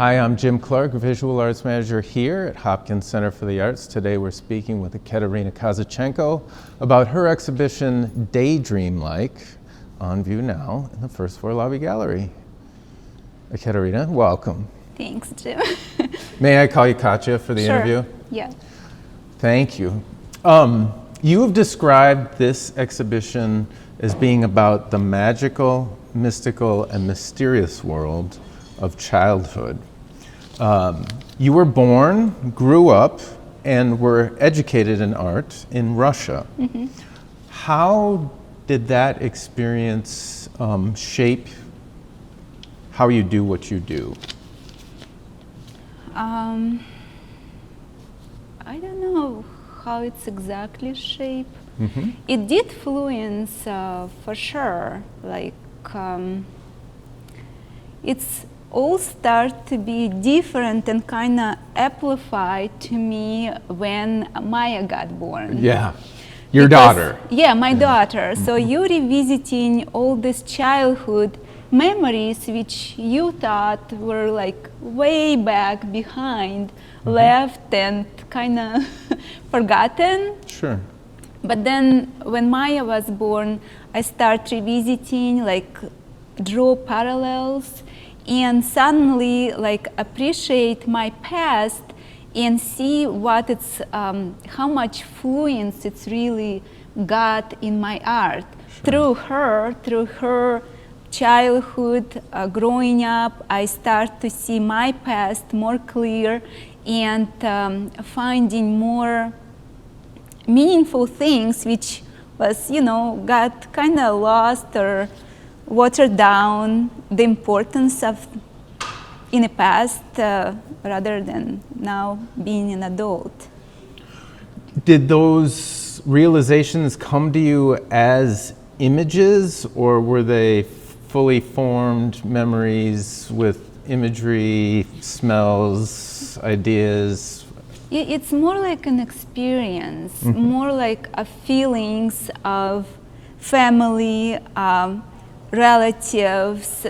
Hi, I'm Jim Clark, Visual Arts Manager here at Hopkins Center for the Arts. Today we're speaking with Ekaterina Kazachenko about her exhibition Daydreamlike, on view now in the first floor lobby gallery. Ekaterina, welcome. Thanks, Jim. May I call you Katya for the interview? Yeah. Thank you. You have described this exhibition as being about the magical, mystical, and mysterious world of childhood. You were born, grew up, and were educated in art in Russia. Mm-hmm. How did that experience shape how you do what you do? I don't know how it's exactly shaped. Mm-hmm. It did influence for sure. Like it's all start to be different and kind of amplified to me when Maya got born. Yeah, your daughter. Yeah, my daughter. Mm-hmm. So you're revisiting all these childhood memories which you thought were like way back behind, mm-hmm. left and kind of forgotten. Sure. But then when Maya was born, I started revisiting, like draw parallels, and suddenly like appreciate my past and see what it's, how much fluence it's really got in my art. Sure. Through her childhood, growing up, I start to see my past more clear and finding more meaningful things which was, got kind of lost or watered down the importance of in the past rather than now being an adult. Did those realizations come to you as images, or were they fully formed memories with imagery, smells, ideas? It's more like an experience, mm-hmm. more like a feelings of family, relatives,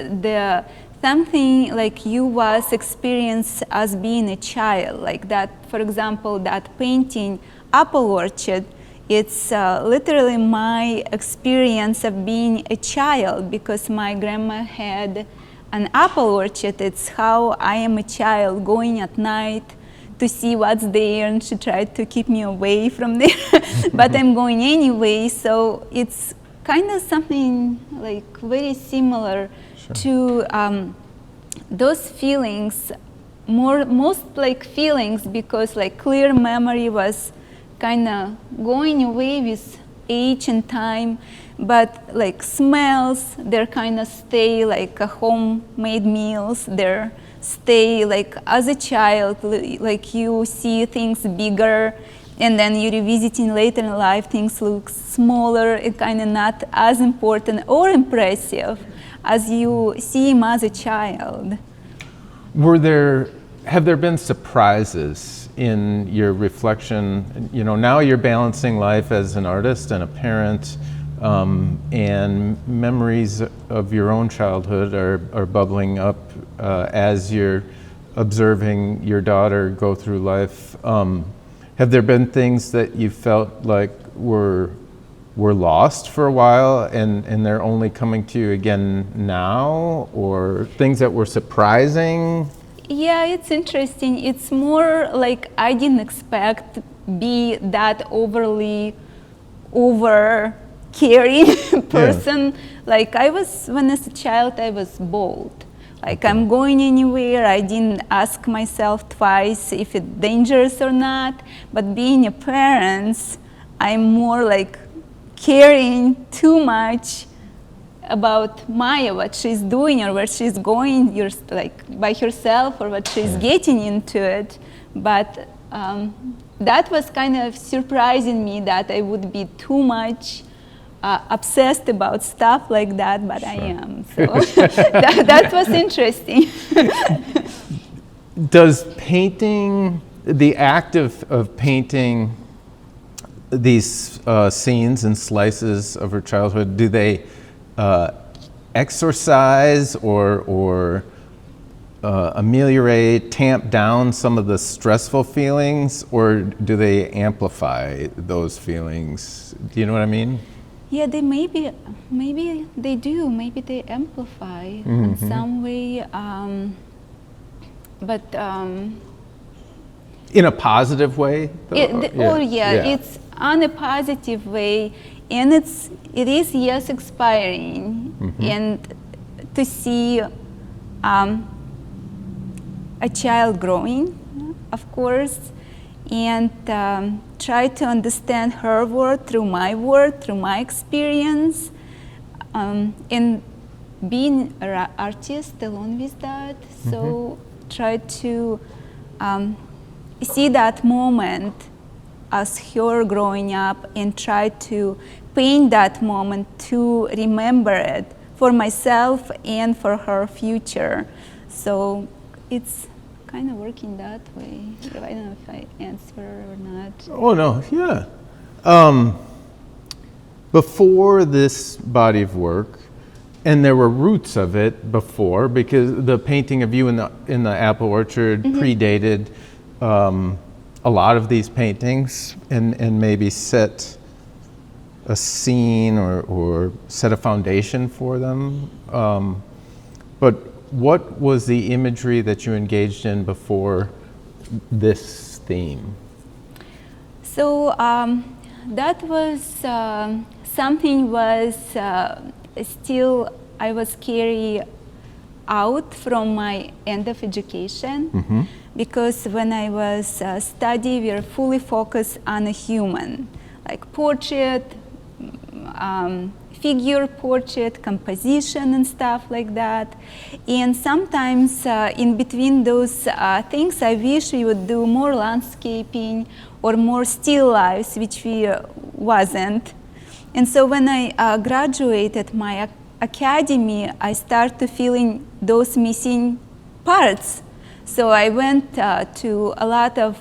something like you was experienced as being a child, like that. For example, that painting, Apple Orchard, it's literally my experience of being a child because my grandma had an apple orchard. It's how I am a child going at night to see what's there, and she tried to keep me away from there, but I'm going anyway. So it's kind of something like very similar to those feelings, most like feelings, because like clear memory was kind of going away with age and time, but like smells, they're kind of stay, like homemade meals, they're stay like as a child, like you see things bigger, and then you revisiting later in life, things look smaller and kind of not as important or impressive as you see him as a child. Have there been surprises in your reflection? Now you're balancing life as an artist and a parent, and memories of your own childhood are bubbling up as you're observing your daughter go through life. Have there been things that you felt like were lost for a while and they're only coming to you again now, or things that were surprising? Yeah, it's interesting. It's more like I didn't expect be that overly over-caring person. Yeah. Like when as a child, I was bold. Like I'm going anywhere. I didn't ask myself twice if it's dangerous or not. But being a parent, I'm more like caring too much about Maya, what she's doing or where she's going, like by herself, or what she's getting into it. But that was kind of surprising me that I would be too much obsessed about stuff like that, but sure. I am. So that was interesting. Does painting, the act of painting these scenes and slices of her childhood, do they exorcise or ameliorate, tamp down some of the stressful feelings, or do they amplify those feelings? Do you know what I mean? Yeah, they maybe they do. Maybe they amplify in some way, but in a positive way, though? It's on a positive way, and it is yes expiring, and to see a child growing, of course, and try to understand her world, through my experience, and being an artist along with that. So try to see that moment as her growing up and try to paint that moment to remember it for myself and for her future. So it's kind of working that way. I don't know if I answer or not. Oh, no, yeah. Before this body of work, and there were roots of it before, because the painting of you in the apple orchard predated a lot of these paintings, and maybe set a scene or set a foundation for them. But what was the imagery that you engaged in before this theme? So that was something was still I was carrying out from my end of education, because when I was studying, we were fully focused on a human, like portrait, figure portrait, composition and stuff like that. And sometimes in between those things, I wish we would do more landscaping or more still lifes, which we wasn't. And so when I graduated my academy, I started feeling those missing parts. So I went to a lot of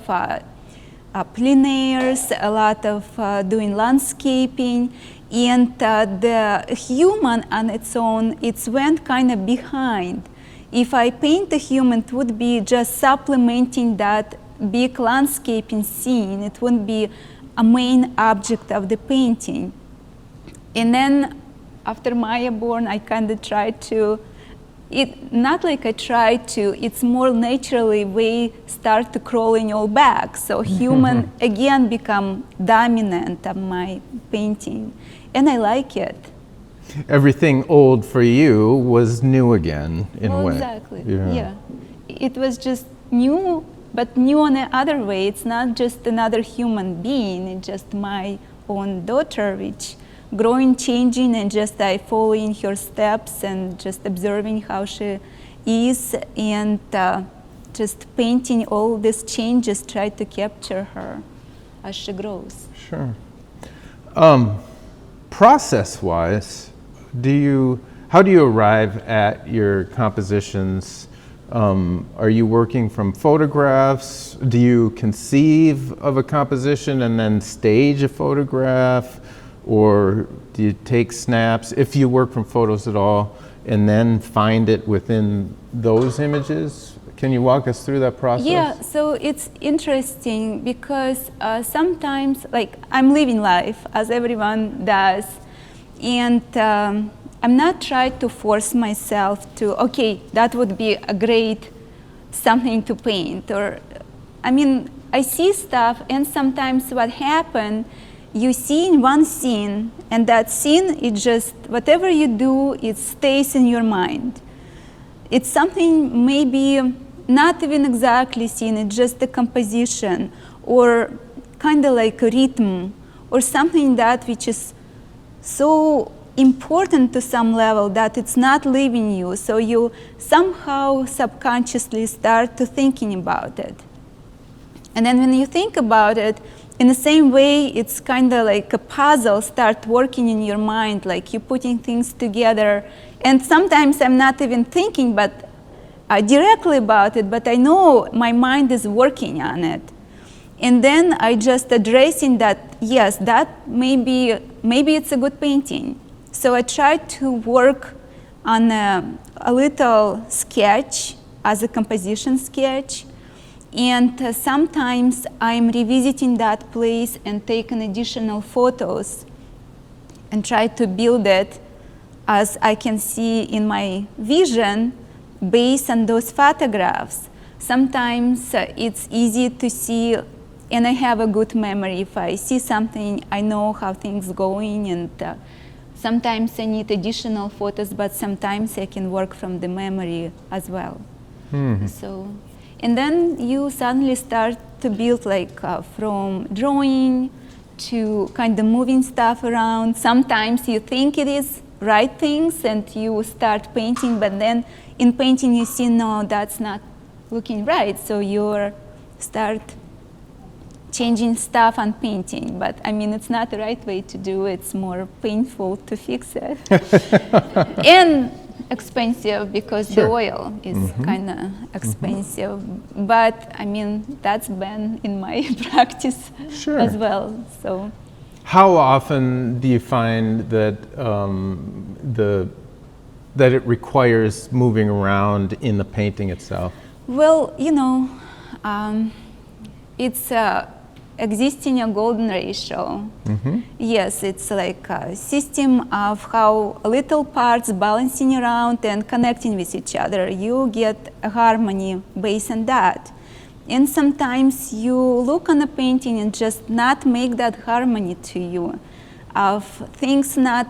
plein airs, a lot of doing landscaping, and the human on its own, it went kind of behind. If I paint a human, it would be just supplementing that big landscaping scene. It wouldn't be a main object of the painting. And then after Maya born, I kind of tried to, not like I tried to, it's more naturally way start to crawling all back. So human again become dominant of my painting. And I like it. Everything old for you was new again, in a way. Exactly, yeah. It was just new, but new in another way. It's not just another human being, it's just my own daughter, which growing, changing, and just I following her steps and just observing how she is, and just painting all these changes, try to capture her as she grows. Sure. Process-wise, how do you arrive at your compositions? Are you working from photographs? Do you conceive of a composition and then stage a photograph? Or do you take snaps, if you work from photos at all, and then find it within those images? Can you walk us through that process? Yeah, so it's interesting because sometimes, like, I'm living life as everyone does, and I'm not trying to force myself to, okay, that would be a great something to paint, or, I mean, I see stuff, and sometimes what happens, you see in one scene, and that scene, it just, whatever you do, it stays in your mind. It's something maybe not even exactly seen, it's just the composition, or kind of like a rhythm, or something that which is so important to some level that it's not leaving you, so you somehow subconsciously start to thinking about it. And then when you think about it, in the same way, it's kind of like a puzzle start working in your mind, like you're putting things together. And sometimes I'm not even thinking directly about it, but I know my mind is working on it. And then I just addressing that, yes, that maybe it's a good painting. So I try to work on a little sketch as a composition sketch. And sometimes I'm revisiting that place and taking additional photos and try to build it as I can see in my vision based on those photographs. Sometimes it's easy to see, and I have a good memory. If I see something, I know how things going, and sometimes I need additional photos, but sometimes I can work from the memory as well. So, and then you suddenly start to build like from drawing to kind of moving stuff around. Sometimes you think it is right things and you start painting, but then in painting you see, no, that's not looking right. So you start changing stuff on painting. But I mean, it's not the right way to do it. It's more painful to fix it. And expensive because the oil is kind of expensive. But I mean, that's been in my practice as well. So, how often do you find that that it requires moving around in the painting itself? Well, you know, it's existing a golden ratio. Yes, it's like a system of how little parts balancing around and connecting with each other. You get a harmony based on that. And sometimes you look on a painting and just not make that harmony to you, of things not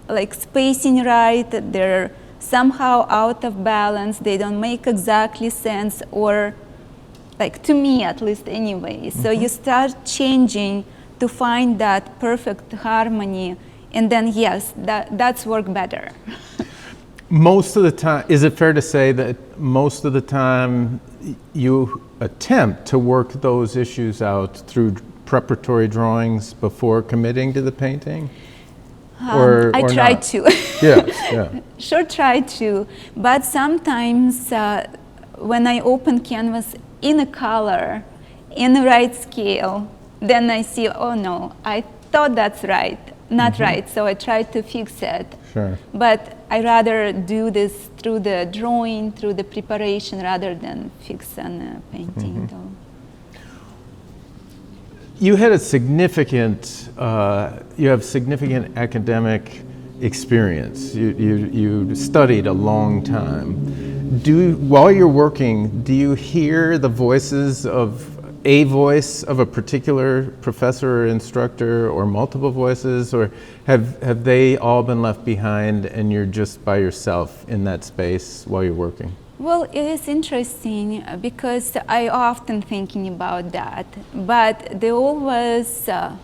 like spacing right, they're somehow out of balance, they don't make exactly sense, or like to me at least anyway. So you start changing to find that perfect harmony, and then yes, that's work better. Most of the time, is it fair to say that most of the time you attempt to work those issues out through preparatory drawings before committing to the painting? I try to. Yeah. Sure, try to. But sometimes when I open canvas in a color, in the right scale, then I see, oh no, I thought that's right, not right. So I try to fix it. Sure. But I rather do this through the drawing, through the preparation, rather than fix on a painting. Though. You had a significant, you have significant academic experience. You studied a long time. While you're working, do you hear the voices of a voice of a particular professor or instructor, or multiple voices, or have they all been left behind and you're just by yourself in that space while you're working? Well, it is interesting because I often thinking about that, but they always, they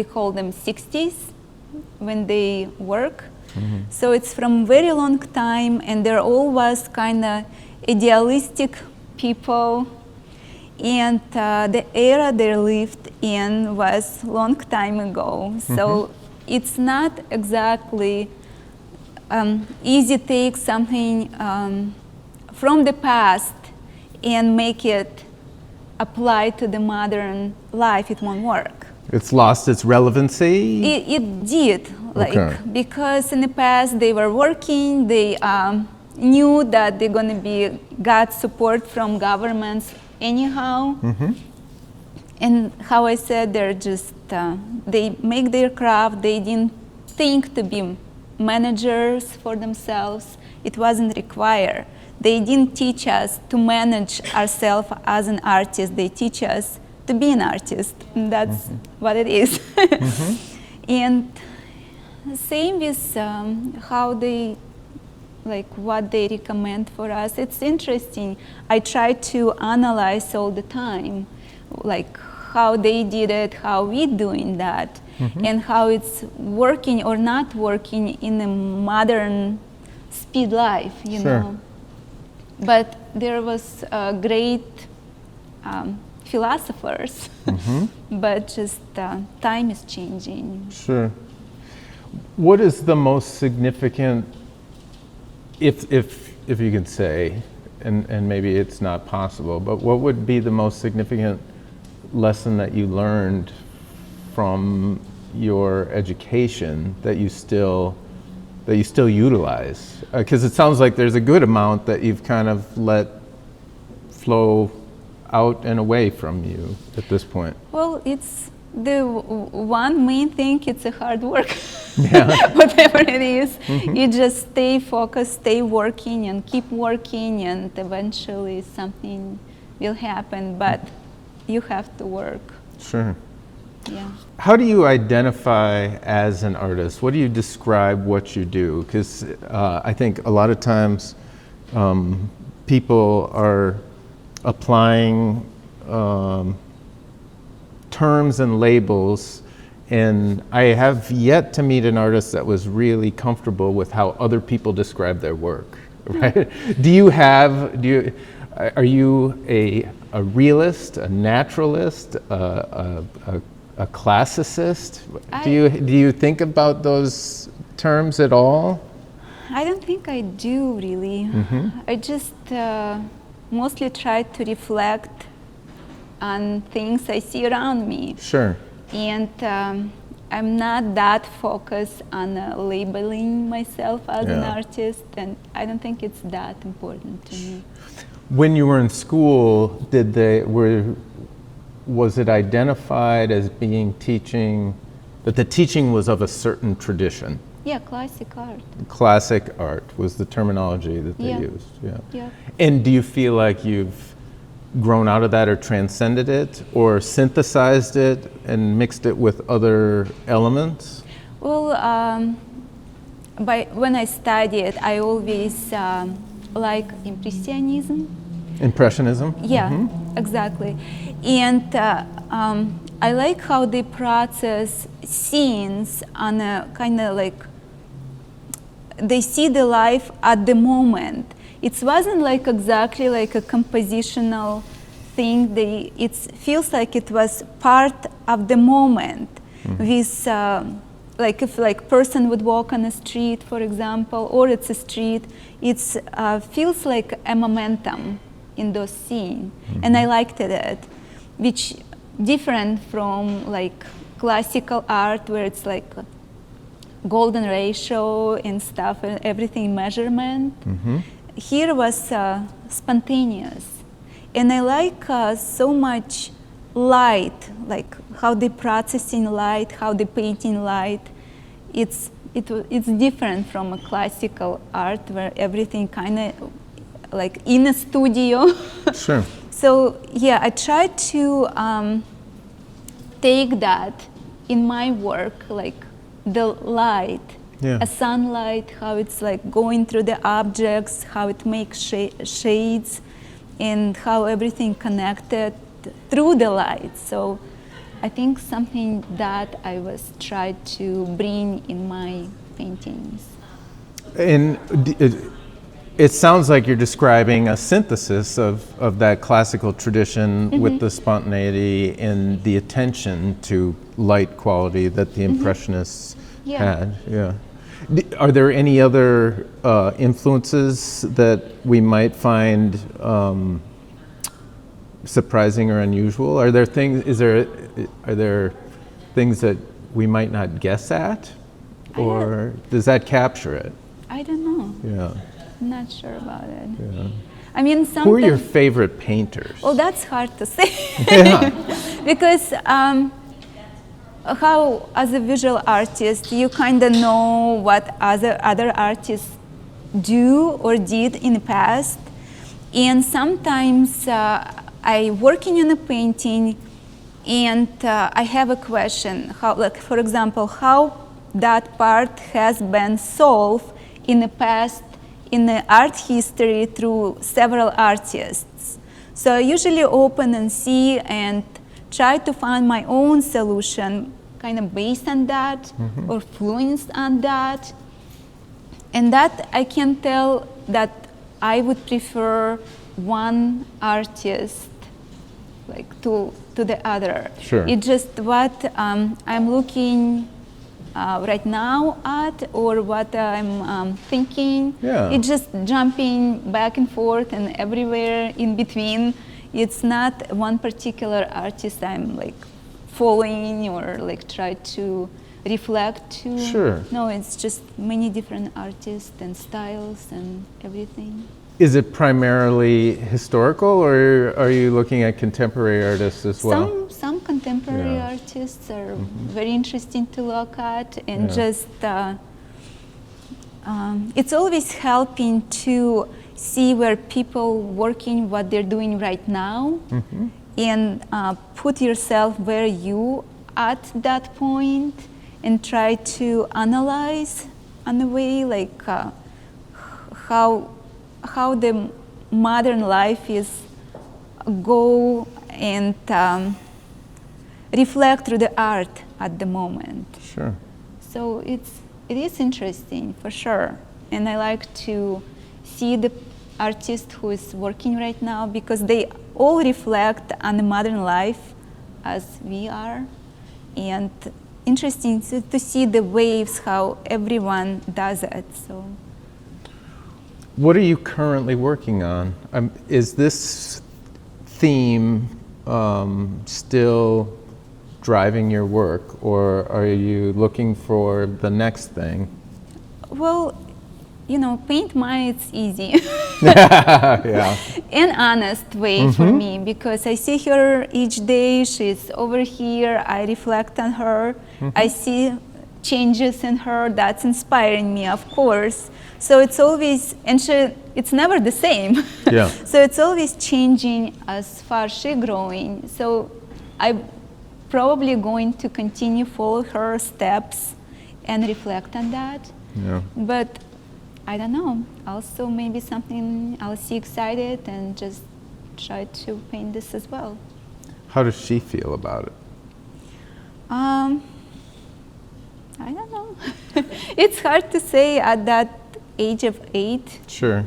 call them 60s when they work. So it's from very long time, and they're always kind of idealistic people, and the era they lived in was long time ago. So it's not exactly easy to take something from the past and make it apply to the modern life. It won't work. It's lost its relevancy? It did, because in the past they were working, they knew that they're going to got support from governments anyhow. And how I said, they're just, they make their craft, they didn't think to be managers for themselves. It wasn't required. They didn't teach us to manage ourselves as an artist. They teach us to be an artist. And that's what it is. And same with how they, like what they recommend for us. It's interesting. I try to analyze all the time, like how they did it, how we doing that, and how it's working or not working in a modern speed life, you know. But there was great philosophers, but just time is changing. Sure. What is the most significant, if you can say, and maybe it's not possible, but what would be the most significant lesson that you learned from your education that you still that you still utilize? Because it sounds like there's a good amount that you've kind of let flow out and away from you at this point. Well, it's the one main thing, it's a hard work. Yeah. Whatever it is, you just stay focused, stay working and keep working, and eventually something will happen, but you have to work. Sure. Yeah. How do you identify as an artist? What do you describe what you do? Because I think a lot of times people are applying terms and labels, and I have yet to meet an artist that was really comfortable with how other people describe their work, right? Are you a realist, a naturalist, a classicist? Do you think about those terms at all? I don't think I do really. I just mostly try to reflect on things I see around me. Sure. And I'm not that focused on labeling myself as an artist, and I don't think it's that important to me. When you were in school, was it identified as being teaching, that the teaching was of a certain tradition? Yeah, classic art. Classic art was the terminology that they used. Yeah. And do you feel like you've grown out of that or transcended it or synthesized it and mixed it with other elements? Well, when I studied, I always like Impressionism. Impressionism? Yeah, exactly. And I like how they process scenes on a kind of like, they see the life at the moment. It wasn't like exactly like a compositional thing. It feels like it was part of the moment. With like if like person would walk on a street, for example, or it's a street, it feels like a momentum in those scenes, and I liked it, which different from like classical art where it's like golden ratio and stuff and everything measurement. Here was spontaneous, and I like so much light, like how they processing light, how they painting light. It's different from a classical art where everything kind of like in a studio. Sure. So yeah, I try to take that in my work, like the light, a sunlight, how it's like going through the objects, how it makes shades, and how everything connected through the light. So I think something that I was tried to bring in my paintings. And it sounds like you're describing a synthesis of that classical tradition with the spontaneity and the attention to light quality that the Impressionists had. Yeah. Are there any other influences that we might find surprising or unusual? Are there things that we might not guess at, or does that capture it? I don't know. Yeah. I'm not sure about it. Yeah. I mean, sometimes. Who are your favorite painters? Well, that's hard to say. Yeah. Because how, as a visual artist, you kind of know what other artists do or did in the past, and sometimes I working on a painting, and I have a question. How, like for example, how that part has been solved in the past in the art history through several artists. So I usually open and see and try to find my own solution, kind of based on that or influenced on that. And that I can tell that I would prefer one artist like to the other. Sure. It's just what I'm looking right now at, or what I'm thinking. Yeah. It's just jumping back and forth and everywhere in between. It's not one particular artist I'm like following or like try to reflect to. Sure. No, it's just many different artists and styles and everything. Is it primarily historical, or are you looking at contemporary artists as well? Some contemporary Yeah. artists are very interesting to look at, and Yeah. just it's always helping to see where people working what they're doing right now, and put yourself where you at that point, and try to analyze in a way like how the modern life is go and reflect through the art at the moment. Sure. So it is interesting for sure, and I like to see the artist who is working right now, because they all reflect on the modern life as we are, and interesting to see the waves how everyone does it. So. What are you currently working on? Is this theme still driving your work, or are you looking for the next thing? Well, paint mine, it's easy. Yeah. An honest way for me, because I see her each day, she's over here, I reflect on her, I see changes in her, that's inspiring me, of course. So it's always, and it's never the same. Yeah. So it's always changing as far as she's growing. So I'm probably going to continue follow her steps and reflect on that. Yeah. But I don't know, also maybe something I'll see excited and just try to paint this as well. How does she feel about it? I don't know. It's hard to say at that age of 8. Sure.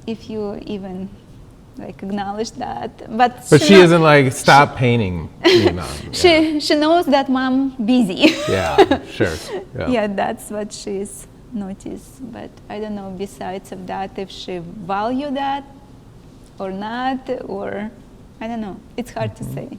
If you even acknowledge that. But she isn't like, stop painting me, Mom. Yeah. She knows that Mom busy. Yeah, sure. Yeah. Yeah, that's what she's noticed. But I don't know, besides of that, if she value that or not, or I don't know. It's hard to say.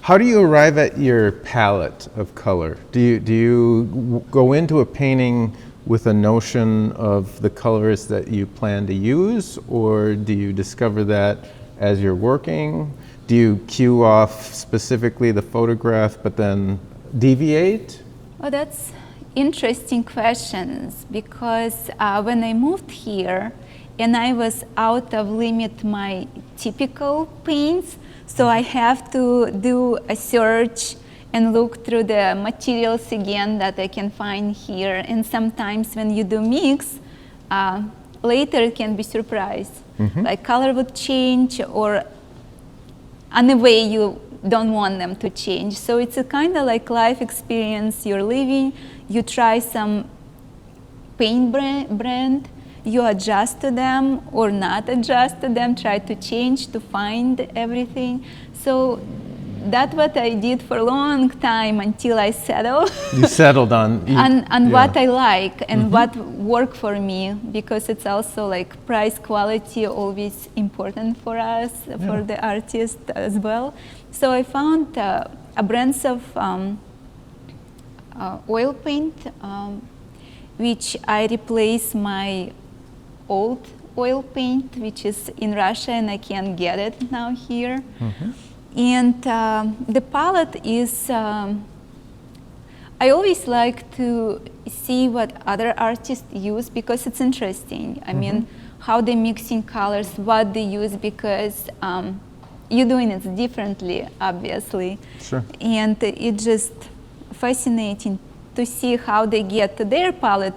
How do you arrive at your palette of color? Do you go into a painting with a notion of the colors that you plan to use, or do you discover that as you're working? Do you cue off specifically the photograph but then deviate? Well, that's interesting questions, because when I moved here and I was out of limit my typical paints, so I have to do a search and look through the materials again that I can find here. And sometimes when you do mix, later it can be surprised. Like color would change, or in a way you don't want them to change. So it's a kind of like life experience you're living. You try some paint brand, you adjust to them or not adjust to them, try to change to find everything. So that's what I did for a long time until I settled. You settled on what I like and what worked for me, because it's also like price quality always important for us, for the artist as well. So I found a brands of oil paint, which I replace my old oil paint, which is in Russia, and I can't get it now here. And the palette is, I always like to see what other artists use, because it's interesting. I mean, how they mixing colors, what they use, because you're doing it differently, obviously. Sure. And it's just fascinating to see how they get to their palette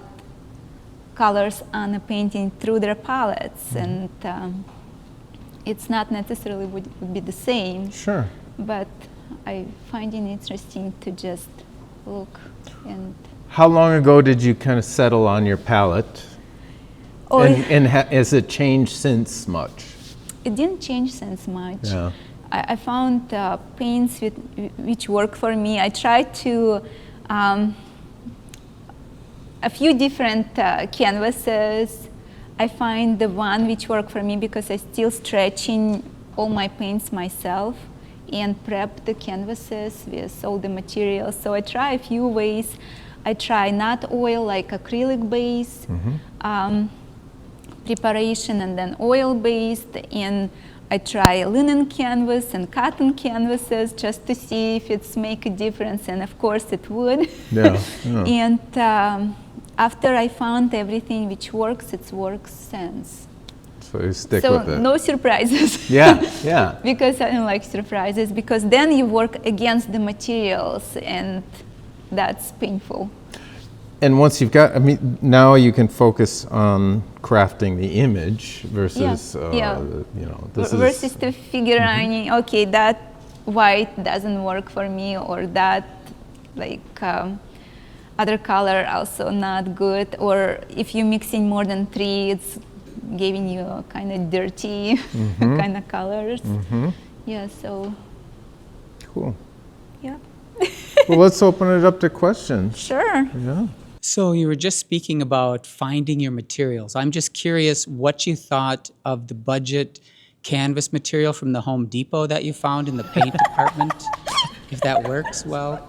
colors on a painting through their palettes, and it's not necessarily would be the same. Sure. But I find it interesting to just look and. How long ago did you kind of settle on your palette? Oh, and has it changed since much? It didn't change since much. Yeah. I found paints which work for me. I tried to a few different canvases. I find the one which worked for me, because I still stretching all my paints myself, and prep the canvases with all the materials. So I try a few ways. I try not oil, like acrylic base preparation, and then oil based, and I try linen canvas and cotton canvases just to see if it's make a difference, and of course it would. Yeah. And after I found everything which works, it works since. So you stick So with it. no surprises. Yeah, yeah. Because I don't like surprises, because then you work against the materials, and that's painful. And once you've got, I mean, now you can focus on crafting the image versus, you know, this versus is. to figure out, okay, that white doesn't work for me, or that like other color also not good, or if you're mixing more than 3, it's giving you a kind of dirty kind of colors. Yeah, so. Cool. Yeah. Well, let's open it up to questions. Sure. Yeah. So you were just speaking about finding your materials. I'm just curious what you thought of the budget canvas material from the Home Depot that you found in the paint department, if that works well.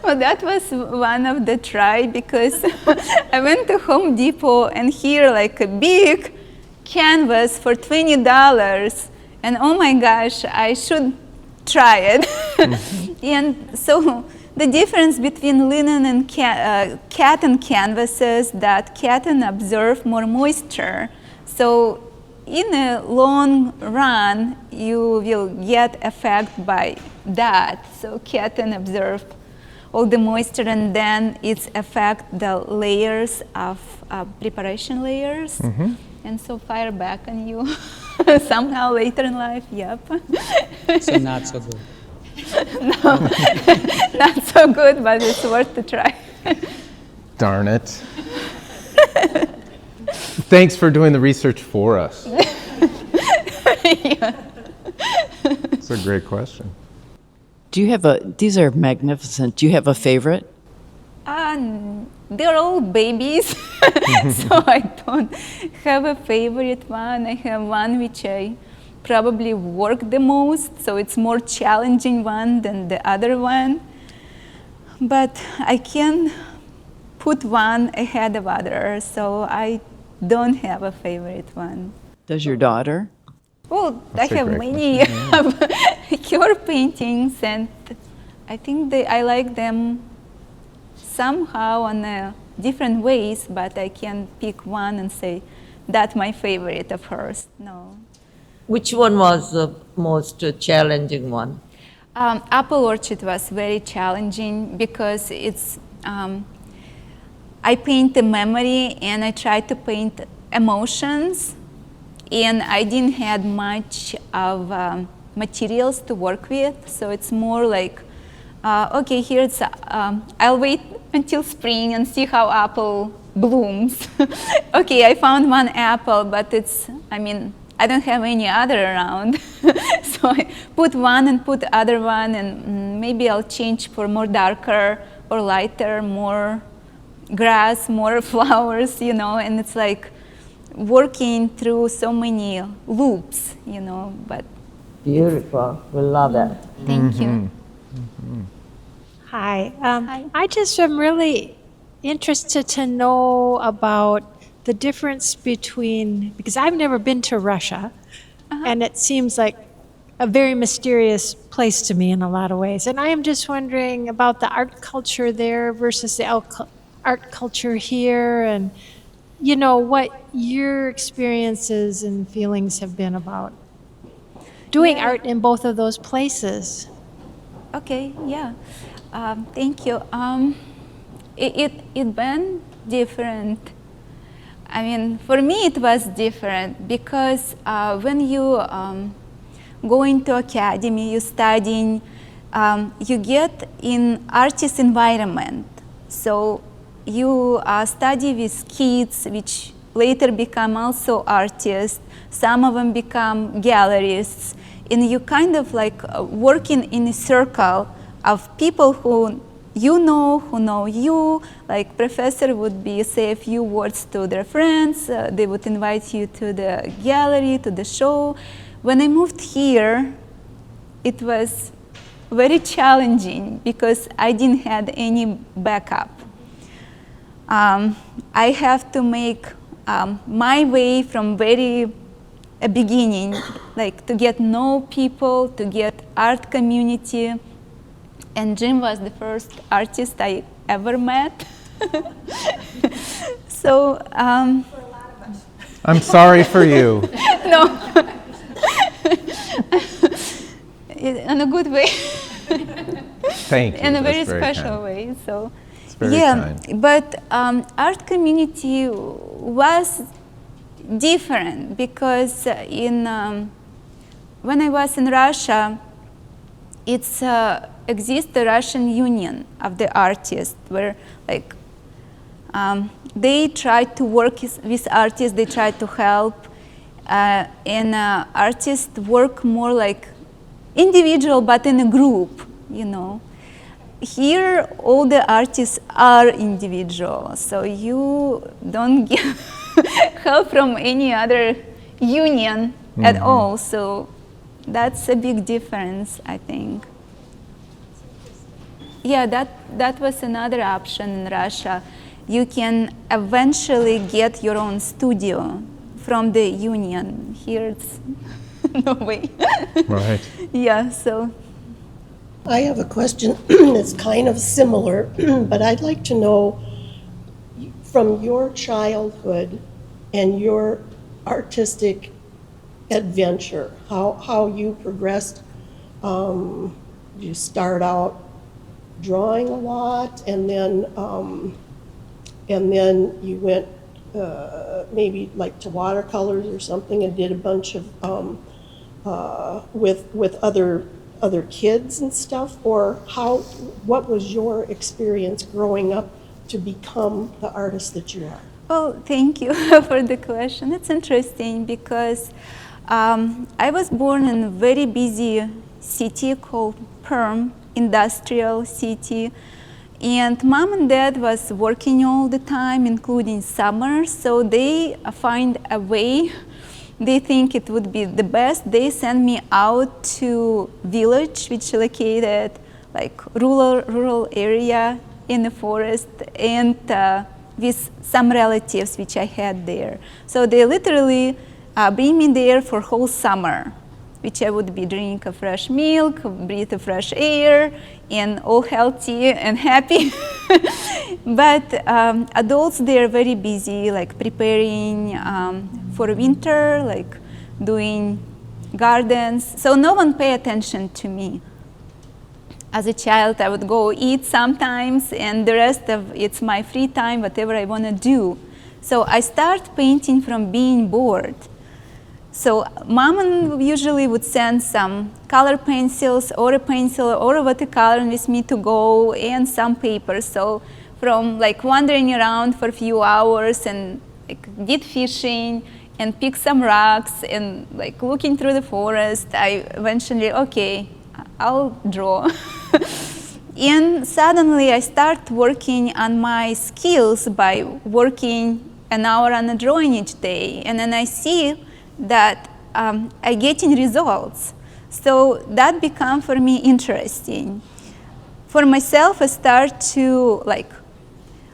Well, that was one of the try, because I went to Home Depot and here like a big canvas for $20, and oh my gosh, I should try it. And so the difference between linen and cotton canvases, that cotton absorb more moisture. So in a long run, you will get effect by that. So cotton absorb all the moisture, and then it's affect the layers of preparation layers. And so fire back on you somehow later in life, yep. So not so good. No, not so good, but it's worth to try. Darn it. Thanks for doing the research for us. It's a great question. Do you have these are magnificent. Do you have a favorite? They're all babies, so I don't have a favorite one. I have one which I probably work the most, so it's more challenging one than the other one. But I can put one ahead of other, so I don't have a favorite one. Does your daughter? Well, That's I a have great many of her paintings, and I think I like them somehow on different ways, but I can pick one and say, that's my favorite of hers. No. Which one was the most challenging one? Apple Orchard was very challenging because it's, I paint the memory and I try to paint emotions, and I didn't have much of materials to work with, so it's more like, okay, here's, I'll wait until spring and see how apple blooms. Okay, I found one apple, but it's, I mean, I don't have any other around. So I put one and put other one, and maybe I'll change for more darker or lighter, more grass, more flowers, you know, and it's like working through so many loops, you know, but. Beautiful. We love that. Thank you. Hi. Hi. I just am really interested to know about the difference between, because I've never been to Russia, and it seems like a very mysterious place to me in a lot of ways. And I am just wondering about the art culture there versus the art culture here, and you know, what your experiences and feelings have been about doing art in both of those places. Okay, yeah. Thank you. It been different. I mean, for me it was different because when you go into academy, you studying, you get in artist environment. So you study with kids, which later become also artists. Some of them become gallerists, and you kind of like working in a circle of people who know you. Like professor would be say a few words to their friends, they would invite you to the gallery, to the show. When I moved here, it was very challenging because I didn't have any backup. I have to make my way from very beginning, like to get know people, to get art community. And Jim was the first artist I ever met. So I'm sorry for you. no, in a good way. Thank you. In a very That's special kind. way. So It's very yeah, kind. but art community was different because when I was in Russia, it's exists the Russian Union of the artists, where like they try to work with artists, they try to help, and artists work more like individual, but in a group, you know. Here, all the artists are individual, so you don't get help from any other union at all. So that's a big difference, I think. Yeah, that was another option in Russia. You can eventually get your own studio from the union. Here, it's no way. Right. Yeah, so. I have a question that's kind of similar, but I'd like to know from your childhood and your artistic adventure, how you progressed. You start out drawing a lot, and then you went maybe like to watercolors or something, and did a bunch of with other kids and stuff, or what was your experience growing up to become the artist that you are? Well, thank you for the question. It's interesting because I was born in a very busy city called Perm, industrial city, and mom and dad was working all the time, including summer, so they find a way. They think it would be the best. They send me out to village, which is located like rural area in the forest, and with some relatives which I had there. So they literally bring me there for whole summer, which I would be drink a fresh milk, breathe a fresh air, and all healthy and happy. But adults, they are very busy, like preparing for winter, like doing gardens. So no one pay attention to me. As a child, I would go eat sometimes, and the rest of it's my free time, whatever I want to do. So I start painting from being bored. So mom usually would send some color pencils or a pencil or a watercolor with me to go, and some paper. So from like wandering around for a few hours and like, did fishing and pick some rocks and like looking through the forest, I eventually, okay, I'll draw. And suddenly I start working on my skills by working an hour on a drawing each day. And then I see that I getting results. So that become for me interesting. For myself, I start to like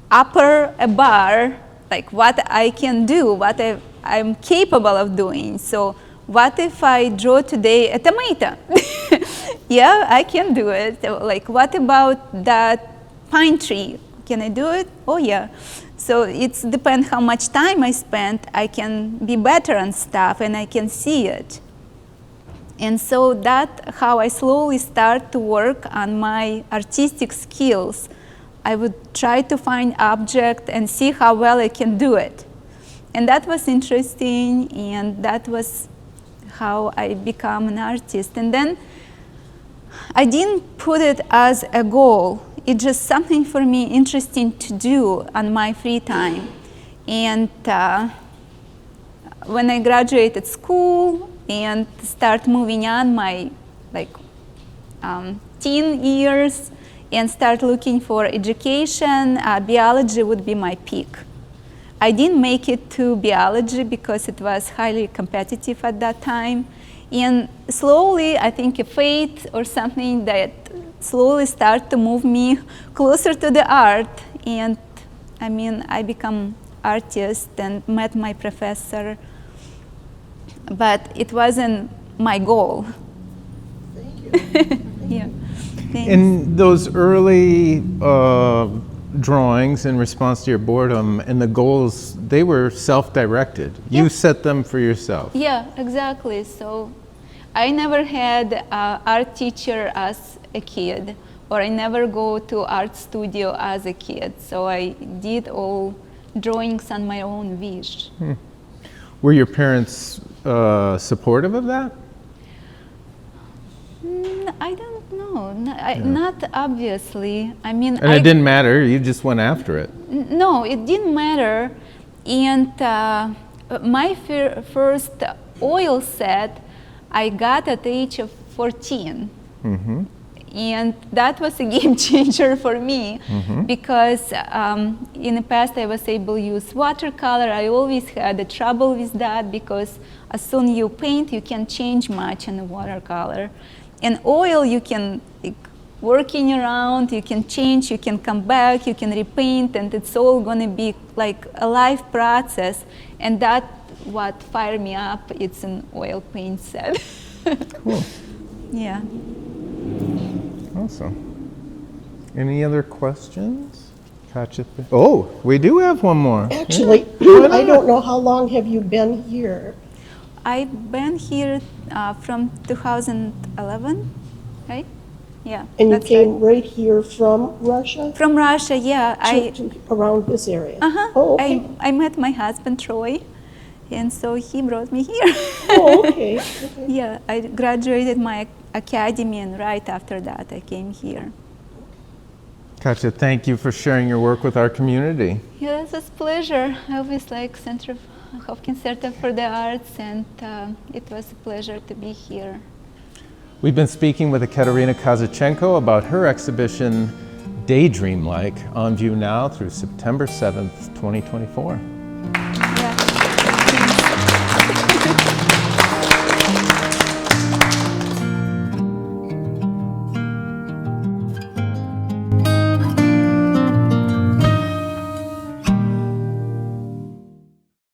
upper a bar, like what I can do, what I'm capable of doing. So what if I draw today a tomato? Yeah, I can do it. Like what about that pine tree? Can I do it? Oh yeah. So it depends how much time I spend, I can be better on stuff and I can see it. And so that's how I slowly start to work on my artistic skills. I would try to find object and see how well I can do it. And that was interesting, and that was how I become an artist. And then I didn't put it as a goal. It's just something for me interesting to do on my free time. And when I graduated school and start moving on my teen years and start looking for education, biology would be my peak. I didn't make it to biology because it was highly competitive at that time. And slowly, I think a fate or something that slowly started to move me closer to the art. And I mean, I become artist and met my professor, but it wasn't my goal. Thank you. Yeah. Thanks. In those early drawings in response to your boredom and the goals, they were self-directed. You set them for yourself. Yeah, exactly. So I never had an art teacher as a kid, or I never go to art studio as a kid. So I did all drawings on my own wish. Were your parents supportive of that? I don't know. Not obviously. I mean, And it didn't matter, you just went after it. No, it didn't matter. And my first oil set I got at the age of 14. And that was a game changer for me because in the past I was able to use watercolor. I always had a trouble with that because as soon as you paint, you can't change much in the watercolor. And oil, you can working around, you can change, you can come back, you can repaint, and it's all going to be like a live process. And that's what fired me up. It's an oil paint set. Cool. Yeah. Awesome. Any other questions? Oh, we do have one more. Actually, I don't know, how long have you been here? I've been here from 2011, right? Yeah. And you that's came right. right here from Russia? From Russia, yeah. Around this area? Uh-huh. Oh, okay. I met my husband, Troy, and so he brought me here. Oh, okay. Okay. Yeah, I graduated my academy, and right after that, I came here. Katya, thank you for sharing your work with our community. Yeah, it's a pleasure. I always like Hopkins Center for the Arts, and it was a pleasure to be here. We've been speaking with Ekaterina Kazachenko about her exhibition, Daydreamlike, on view now through September 7th, 2024.